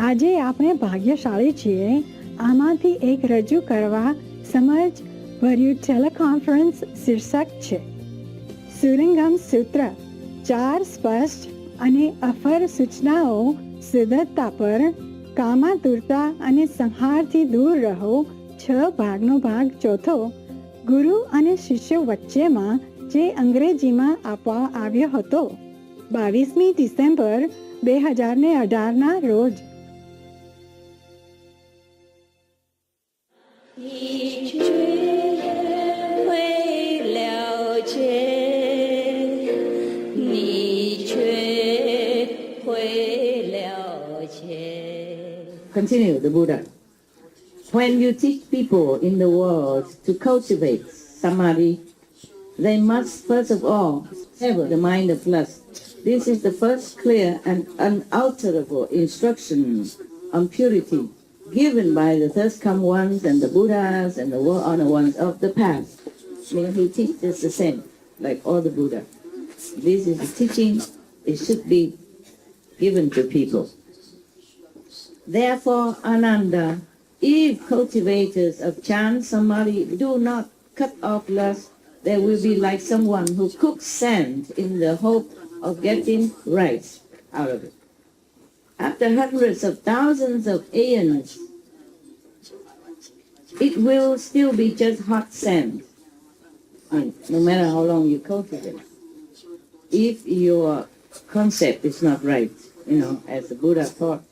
આજે આપણે ભાગ્યશાળી છીએ. આમાંથી એક રજૂ કરવા સમજ ભર્યું ટેલિકોન્ફરન્સ શીર્ષક છે સુરંગમ સૂત્ર. 4 સ્પષ્ટ અને અફર સૂચનાઓ સિદ્ધતા પર, કામાતુરતા અને સંહારથી દૂર રહો. 6 ભાગનો ભાગ ચોથો. ગુરુ અને શિષ્યો વચ્ચેમાં, જે અંગ્રેજીમાં આપવા આવ્યો હતો 22મી ડિસેમ્બર 2018ના રોજ. Continue the Buddha. When you teach people in the world to cultivate samadhi, they must first of all have the mind of lust. This is the first clear and unalterable instruction on purity given by the first come ones and the Buddhas and the world honored ones of the past. When he teaches the same, like all the Buddha. This is the teaching, it should be given to people. Therefore, Ananda, if cultivators of chant samadhi do not cut off lust, they will be like someone who cooks sand in the hope of getting rice out of it. After hundreds of thousands of aeons, it will still be just hot sand, no matter how long you cultivate. If your concept is not right, as the Buddha taught,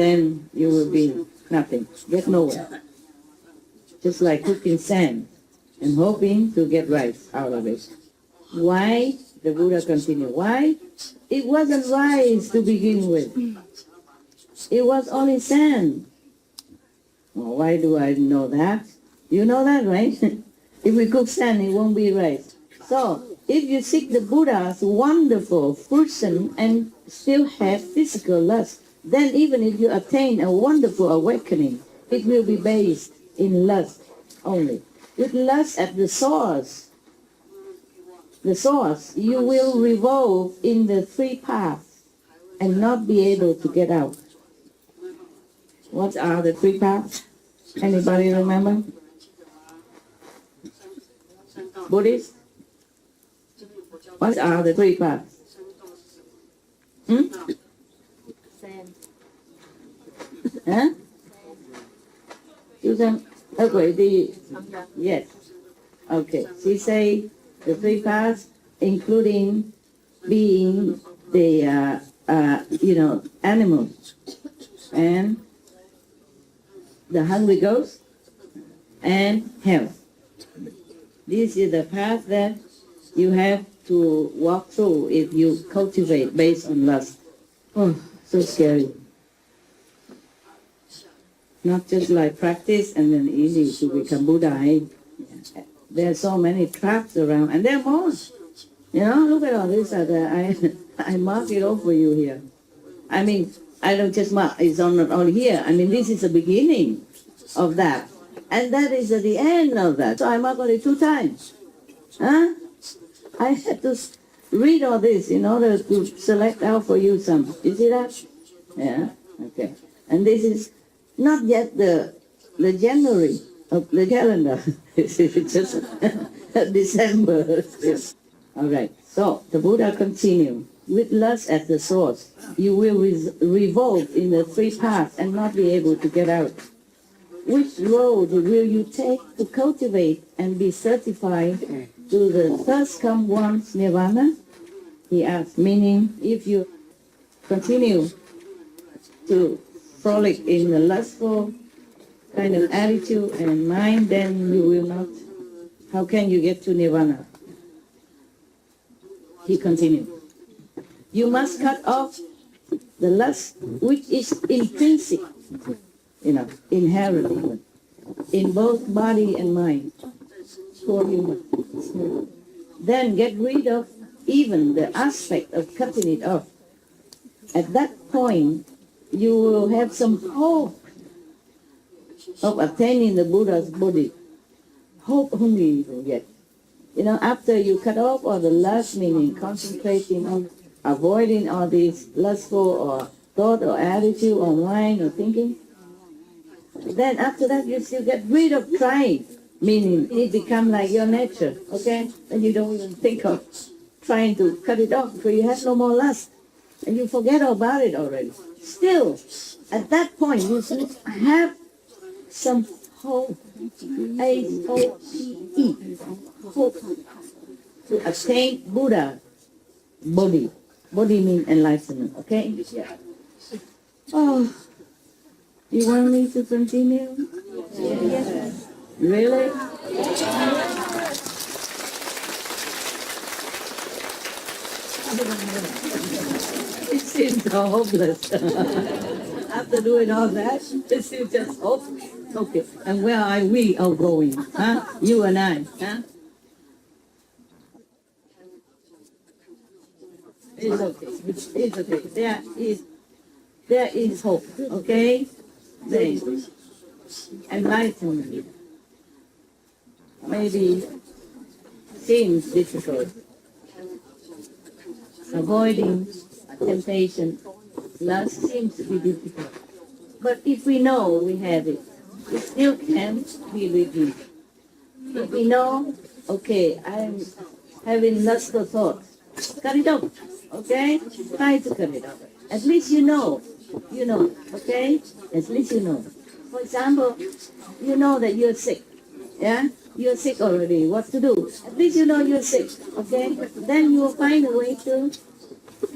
then you will be nothing, get nowhere. Just like cooking sand and hoping to get rice out of it. Why? The Buddha continued. Why? It wasn't rice to begin with. It was only sand. Well, why do I know that? You know that, right? If we cook sand, it won't be rice. So, if you seek the Buddha's wonderful fruition and still have physical lust, then even if you attain a wonderful awakening, it will be based in lust only. With lust at the source, you will revolve in the 3 paths and not be able to get out. What are the 3 paths? Anybody remember? Buddhist? What are the 3 paths? Huh? Susan? Okay, yes. Okay, she say the 3 paths, including being the, animals and the hungry ghost and health. This is the path that you have to walk through if you cultivate based on lust. Oh, so scary. Not just like practice and then easy to become Buddha. There are so many traps around, and there are more. Look at all this. I mark it all for you here. I mean, I don't just mark, it's not all here. I mean, this is the beginning of that. And that is at the end of that. So I mark only 2 times. I had to read all this in order to select out for you some. You see that? Yeah, okay. And this is not yet the January of the calendar. It's just December. All right. So the Buddha continued. With lust at the source, you will revolve in the 3 paths and not be able to get out. Which road will you take to cultivate and be certified to the first come one's nirvana? He asked, meaning if you continue to frolic in the lustful kind of attitude and mind, then you will not. How can you get to nirvana? He continued. You must cut off the lust which is intrinsic, inherent even, in both body and mind, for human. Then get rid of even the aspect of cutting it off. At that point, you will have some hope of attaining the Buddha's body. Hope only you will get. After you cut off all the lust, meaning concentrating on avoiding all these lustful or thought or attitude or mind or thinking, then after that you still get rid of trying, meaning it become like your nature, okay? And you don't even think of trying to cut it off because you have no more lust and you forget about it already. Still, at that point, you should have some hope, H-O-P-E, hope, to attain Buddha body. Body means enlightenment, okay? Yeah. Oh, you want me to continue? Yes. Really? It seems so hopeless. After doing all that, it seems just hopeless. Okay, and where are we all going? Huh? You and I, huh? It's okay. It's okay. There is hope. Okay? There is enlightenment. Maybe seems difficult. Avoiding temptation, lust seems to be difficult. But if we know we have it, we still can be redeemed. If we know, okay, I'm having lustful thoughts, cut it off, okay? Try to cut it off. At least you know, okay? At least you know. For example, you know that you're sick, yeah? You're sick already, what to do? At least you know you're sick, okay? Then you will find a way to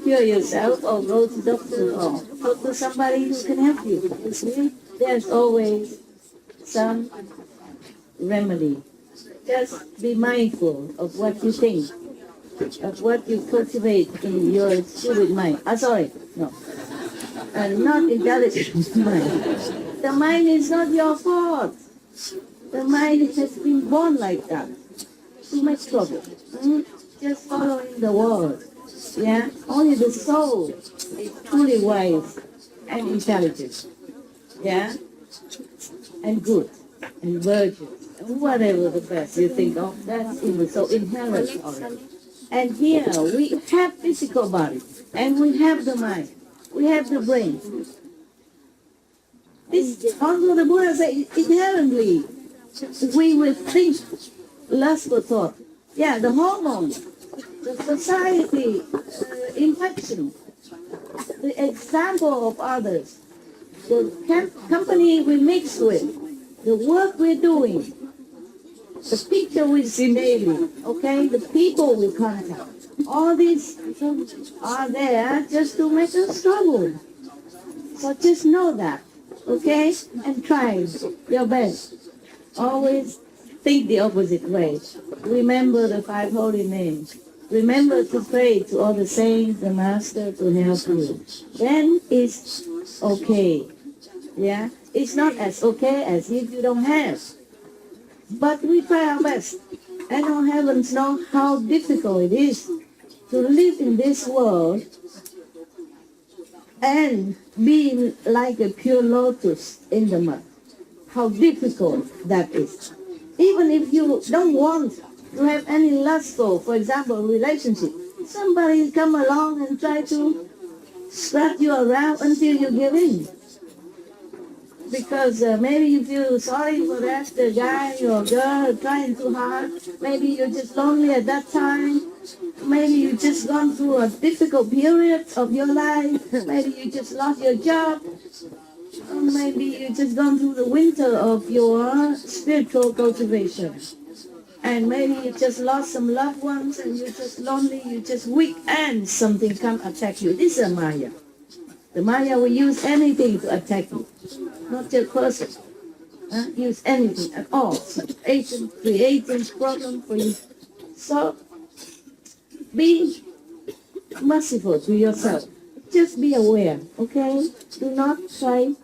cure yourself or go to doctor or go to somebody who can help you. You see, there's always some remedy. Just be mindful of what you think, of what you cultivate in your stupid mind. Not intelligent mind. The mind is not your fault. The mind has been born like that. Too much trouble. Just following the world. Yeah, only the soul is truly wise and intelligent. Yeah, and good and virgin and whatever the best you think of. That's even so inherent already. And here we have physical body and we have the mind, we have the brain. This also the Buddha said inherently we will think lustful thought. Yeah, the hormones, the society, infection, the example of others, the company we mix with, the work we're doing, the picture we see daily, okay, the people we contact, all these are there just to make us struggle. So just know that, okay, and try your best. Always think the opposite way. Remember the 5 holy names. Remember to pray to all the saints, the master to help you. Then it's okay. Yeah? It's not as okay as if you don't have. But we try our best. And our heavens know how difficult it is to live in this world and being like a pure lotus in the mud. How difficult that is. Even if you don't want to have any lustful, for example, relationship, somebody come along and try to strut you around until you give in. Because maybe you feel sorry for that the guy or girl trying too hard. Maybe you're just lonely at that time. Maybe you just gone through a difficult period of your life. Maybe you just lost your job. Or maybe you just gone through the winter of your spiritual cultivation. And maybe you just lost some loved ones and you're just lonely, you're just weak and something come attack you. This is a Maya. The Maya will use anything to attack you. Not just person. Use anything at all. Creating problem for you. So be merciful to yourself. Just be aware, okay? Do not try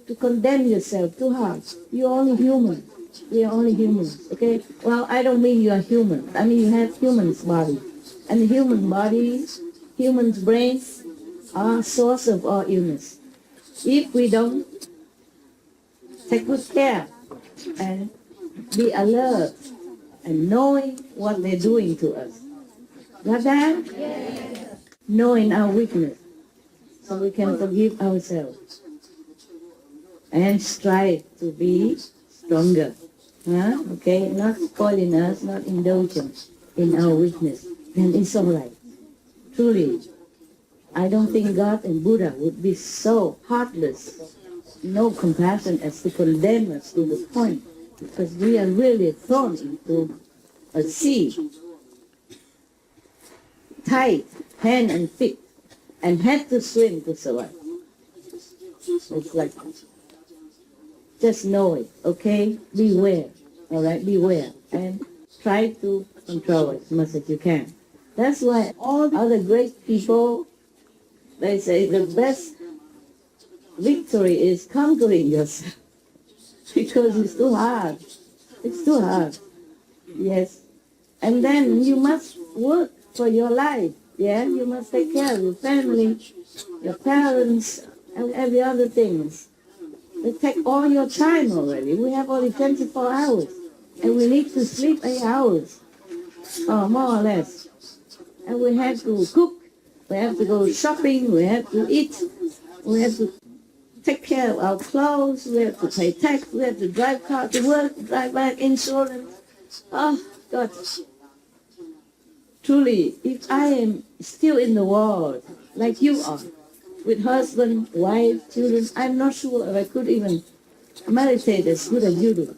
to condemn yourself too hard. You're only human. We are only humans, okay? Well, I don't mean you are human. I mean you have human's body. And the human body, human's brains are source of all illness. If we don't take good care and be alert and knowing what they're doing to us. Got that? Yes. Knowing our weakness. so we can forgive ourselves and strive to be stronger. Huh? Okay, not spoiling us, not indulging in our weakness. Then it's all right. Truly, I don't think God and Buddha would be so heartless, no compassion as to condemn us to the point, because we are really thrown into a sea, tied hand and feet, and had to swim to survive. It's like, just know it, okay? Beware, all right? Beware, and try to control it as much as you can. That's why all the other great people, they say the best victory is conquering yourself, because it's too hard. It's too hard. Yes. And then you must work for your life. Yeah, you must take care of your family, your parents, and every other things. They take all your time already. We have only 24 hours, and we need to sleep 8 hours, or more or less. And we have to cook, we have to go shopping, we have to eat, we have to take care of our clothes, we have to pay tax, we have to drive car to work, drive back, insurance. Oh, God. Truly, if I am still in the world, like you are, with husband, wife, children, I'm not sure if I could even meditate as good as you do.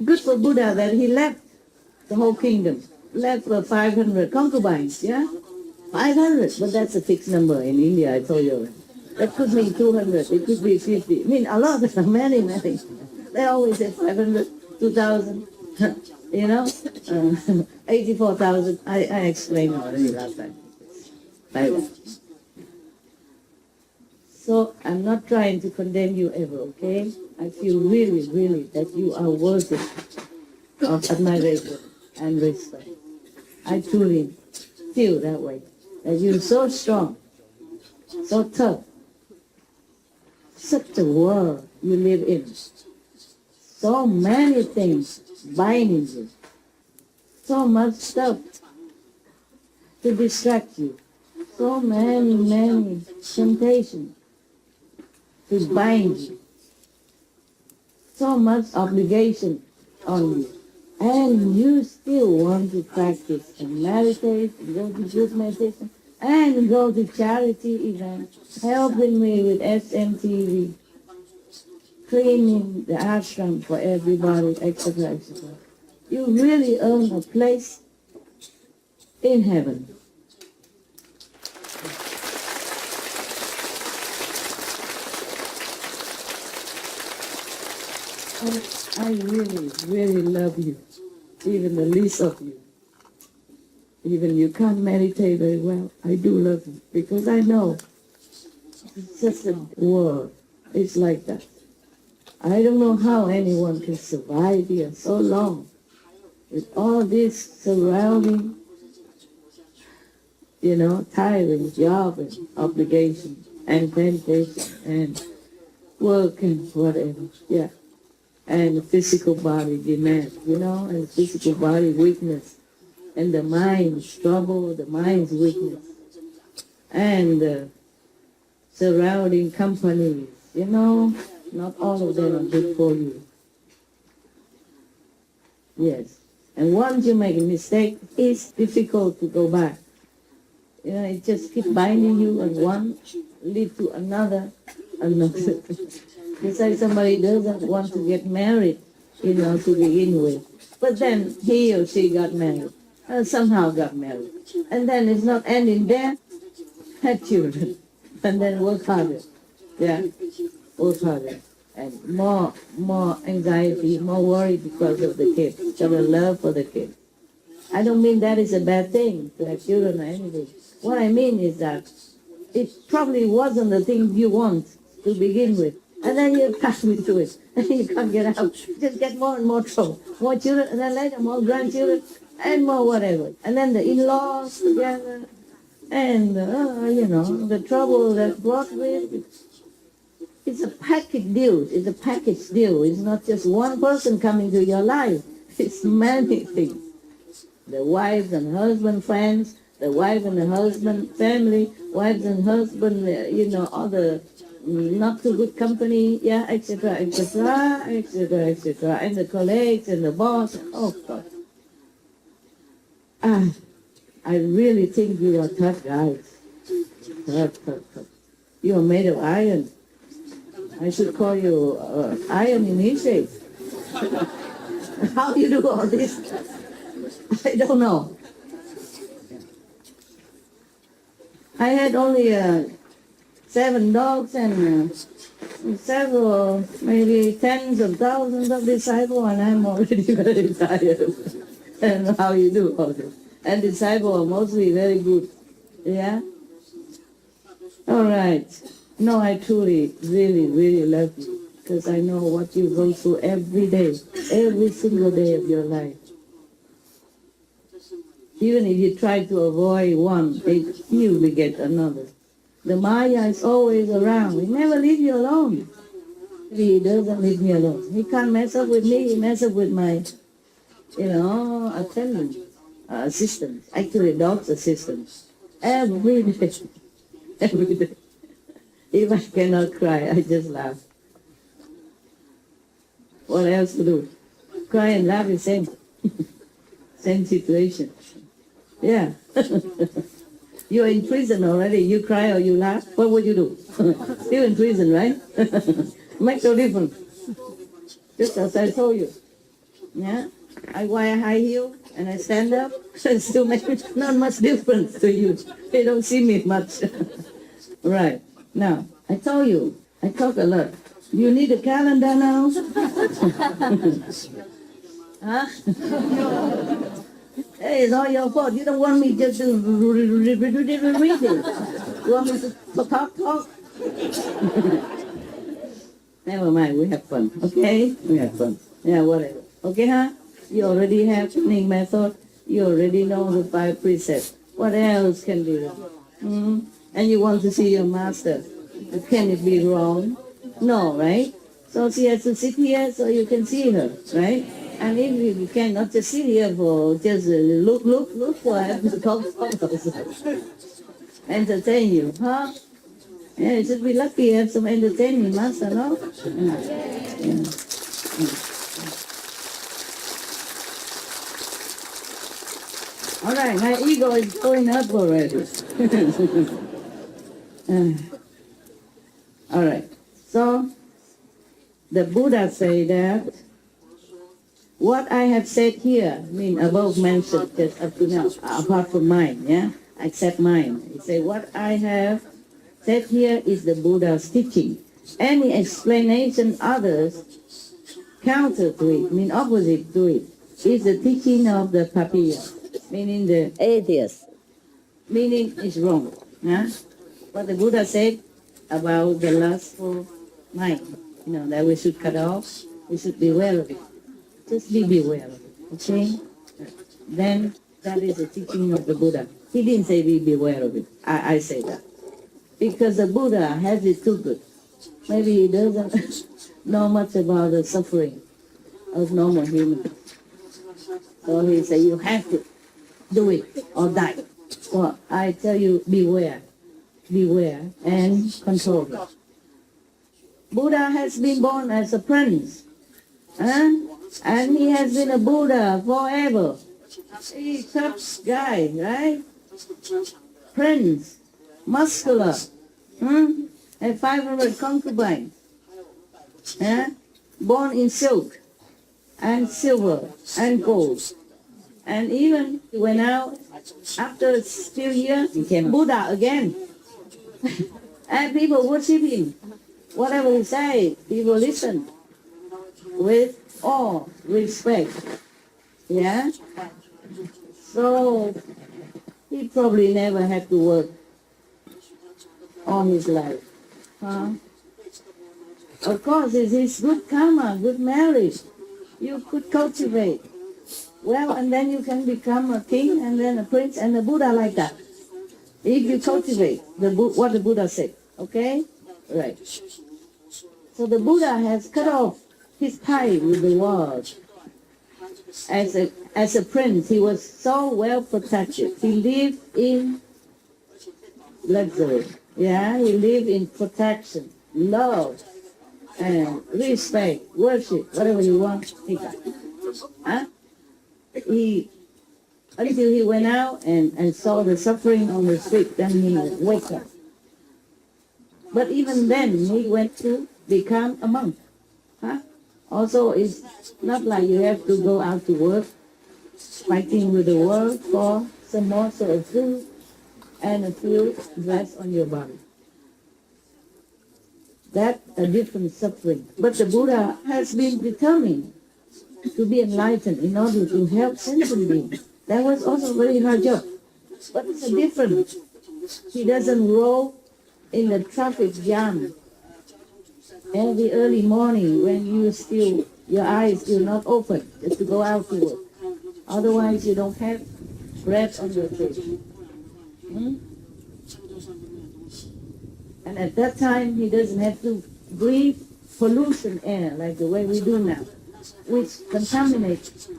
Good for Buddha that he left the whole kingdom, left for 500 concubines, yeah? 500, but that's a fixed number in India, I told you. That could mean 200, it could be 50. I mean, a lot, many, many. They always say 500, 2,000, you know? 84,000. I explained already last time. So I'm not trying to condemn you ever, okay? I feel really, really that you are worthy of admiration and respect. I truly feel that way, that you're so strong, so tough. Such a world you live in. So many things binding you. So much stuff to distract you. So many temptations to bind you. So much obligation on you. And you still want to practice and meditate, and go to group meditation, and go to charity events, helping me with SMTV, cleaning the ashram for everybody, etc. You really earn a place in heaven. I really, really love you, even the least of you. Even you can't meditate very well, I do love you, because I know it's just a world. It's like that. I don't know how anyone can survive here so long with all this surrounding, tiring job and obligation and temptation and work and whatever, yeah. And the physical body demand, and physical body weakness, and the mind's trouble, the mind's weakness, and the surrounding companies, not all of them are good for you. Yes. And once you make a mistake, it's difficult to go back. It just keeps binding you, and one lead to another. It's like somebody doesn't want to get married, to begin with. But then he or she got married, somehow got married. And then it's not ending there, had children, and then work harder. Yeah, work harder. And more anxiety, more worry because of the kids, so the love for the kids. I don't mean that is a bad thing to have children or anything. What I mean is that it probably wasn't the thing you want to begin with. And then you pass into it, and you can't get out. Just get more and more trouble. More children, and then later more grandchildren, and more whatever. And then the in-laws together, and, the trouble that's brought with. It's a package deal. It's a package deal. It's not just one person coming to your life. It's many things. The wives and husband friends, the wife and the husband family, wives and husband, other not too good company, yeah, etc., etc., etc., etc., and the colleagues and the boss. Oh, God. I really think you are tough guys. Tough. You are made of iron. I should call you iron in his shape. How do you do all this? I don't know. I had only 7 dogs and several, maybe tens of thousands of disciples, and I'm already very tired. I don't know how you do all this. And disciples are mostly very good. Yeah? All right. No, I truly, really, really love you because I know what you go through every day, every single day of your life. Even if you try to avoid one, you will get another. The Maya is always around. He never leaves you alone. He doesn't leave me alone. He can't mess up with me. He mess up with my, attendant, assistant. Actually, dog's assistant. Every day. Every day. If I cannot cry, I just laugh. What else to do? Cry and laugh is same. Same situation. Yeah. You're in prison already. You cry or you laugh. What would you do? Still in prison, right? Makes no difference. Just as I told you. Yeah. I wear high heel and I stand up. It still makes not much difference to you. You don't see me much. Right. Now, I told you, I talk a lot. You need a calendar now? Huh? Hey, it's all your fault. You don't want me just to read it. You want me to talk? Never mind, we have fun, okay? We have fun. Yeah, whatever. Okay, huh? You already have training method. You already know the 5 precepts. What else can be wrong? And you want to see your master. Can it be wrong? No, right? So she has to sit here so you can see her, right? And if you cannot just sit here for just look for her to talk photos. Entertain you, huh? Yeah, you should be lucky to have some entertainment master, no? Yeah. All right, my ego is going up already. All right, so the Buddha say that what I have said here, above mentioned just up to now, apart from mine, yeah, except mine. He say what I have said here is the Buddha's teaching. Any explanation others counter to it, opposite to it, is the teaching of the Papiya, meaning the atheist, meaning it's wrong. Huh? What the Buddha said about the lustful mind, that we should cut off, we should beware of it. Just be beware of it, okay? Then that is the teaching of the Buddha. He didn't say be beware of it. I say that. Because the Buddha has it too good. Maybe he doesn't know much about the suffering of normal humans. So he said, you have to do it or die. So I tell you, beware and control it. Buddha has been born as a prince. And he has been a Buddha forever. He's a tough guy, right? Prince, muscular, and 500 concubines. Born in silk and silver and gold. And even he went out after a few years, became Buddha again. And people worship him. Whatever he say, people listen with awe, respect. Yeah? So he probably never had to work all his life. Of course, it's his good karma, good marriage. You could cultivate. Well, and then you can become a king and then a prince and a Buddha like that. If you cultivate what the Buddha said. Okay? Right. So the Buddha has cut off his tie with the world. as a prince, he was so well protected. He lived in luxury. Yeah, he lived in protection, love, and respect, worship, whatever you want. He got. Huh? Until he went out and saw the suffering on the street, then he would wake up. But even then, he went to become a monk. Huh? Also, it's not like you have to go out to work, fighting with the world for some morsel of food and a few dress on your body. That's a different suffering. But the Buddha has been determined to be enlightened in order to help sentient beings. That was also a very hard job. But it's a different. He doesn't roll in the traffic jam every early morning when your eyes still not open, just to go out to work. Otherwise, you don't have bread on your table. And at that time, he doesn't have to breathe pollution air like the way we do now, which contaminates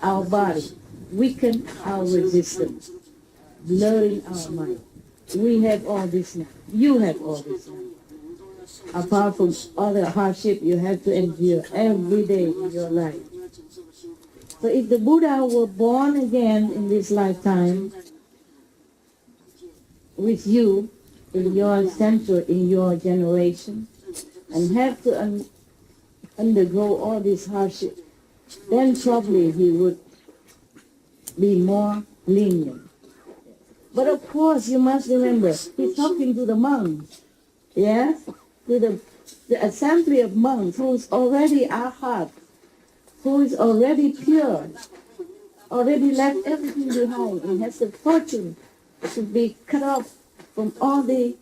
our body, weaken our resistance, blurring our mind. We have all this now. You have all this now. Apart from other hardship you have to endure every day in your life. So if the Buddha were born again in this lifetime with you, in your century, in your generation, and have to undergo all this hardship, then probably he would be more lenient. But of course, you must remember, he's talking to the monks, yes, to the assembly of monks who's already arhat, who is already pure, already left everything behind and has the fortune to be cut off from all the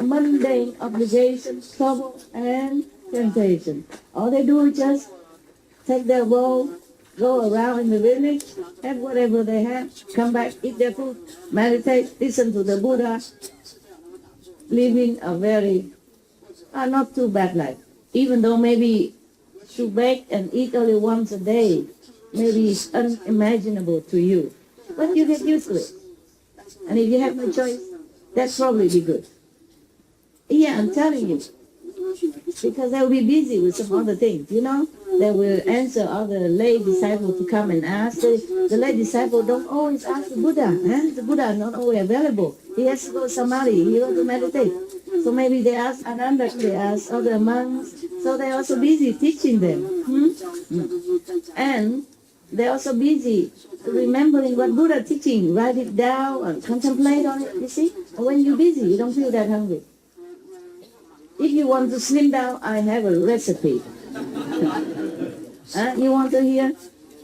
mundane obligations, trouble, and temptation. All they do is just take their bowl, go around in the village, have whatever they have, come back, eat their food, meditate, listen to the Buddha, living a very, not too bad life. Even though maybe to bake and eat only once a day, maybe it's unimaginable to you. But you get used to it. And if you have no choice, that'd probably be good. Yeah, I'm telling you. Because they will be busy with some other things, you know. They will answer other lay disciples to come and ask. The lay disciple don't always ask the Buddha. The Buddha is not always available. He has to go samadhi. He has to meditate. So maybe they ask Ananda, they ask other monks. So they're also busy teaching them. And they're also busy remembering what Buddha teaching. Write it down and contemplate on it, you see. And when you're busy, you don't feel that hungry. If you want to slim down, I have a recipe. You want to hear?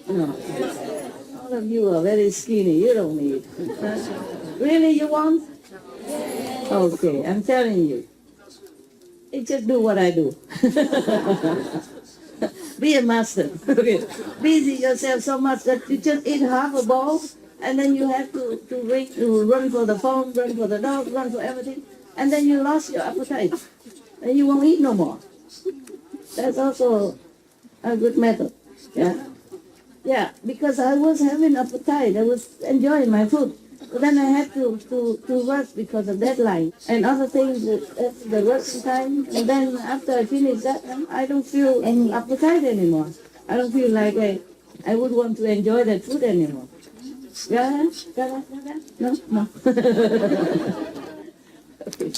No. All of you are very skinny. You don't need. Really, you want? Okay, I'm telling you. You just do what I do. Be a master. Okay. Busy yourself so much that you just eat half a bowl, and then you have to run for the phone, run for the dog, run for everything, and then you lost your appetite. And you won't eat no more. That's also a good method. Yeah. Yeah, because I was having appetite. I was enjoying my food. But then I had to rush because of deadline and other things at the rushing time. And then after I finish that, I don't feel any appetite anymore. I don't feel like I would want to enjoy that food anymore. Yeah? No? Okay.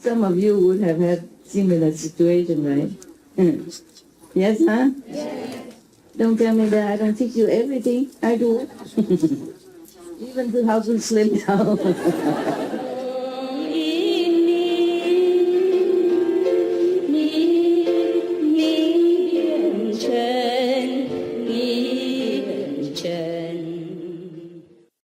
Some of you would have had similar situation, right? Yes, huh? Yes. Don't tell me that I don't teach you everything. I do. Even to how to slim down.